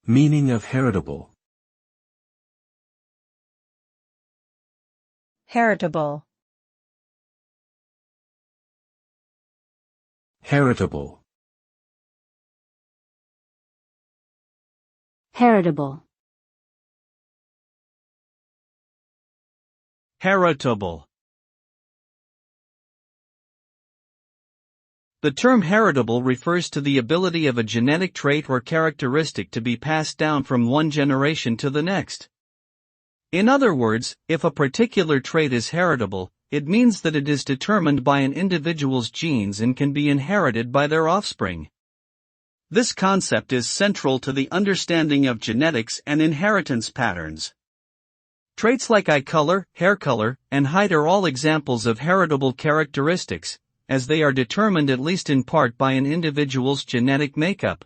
Meaning of heritable. Heritable. Heritable. Heritable. Heritable. The term heritable refers to the ability of a genetic trait or characteristic to be passed down from one generation to the next. In other words, if a particular trait is heritable, it means that it is determined by an individual's genes and can be inherited by their offspring. This concept is central to the understanding of genetics and inheritance patterns. Traits like eye color, hair color, and height are all examples of heritable characteristics, as they are determined at least in part by an individual's genetic makeup.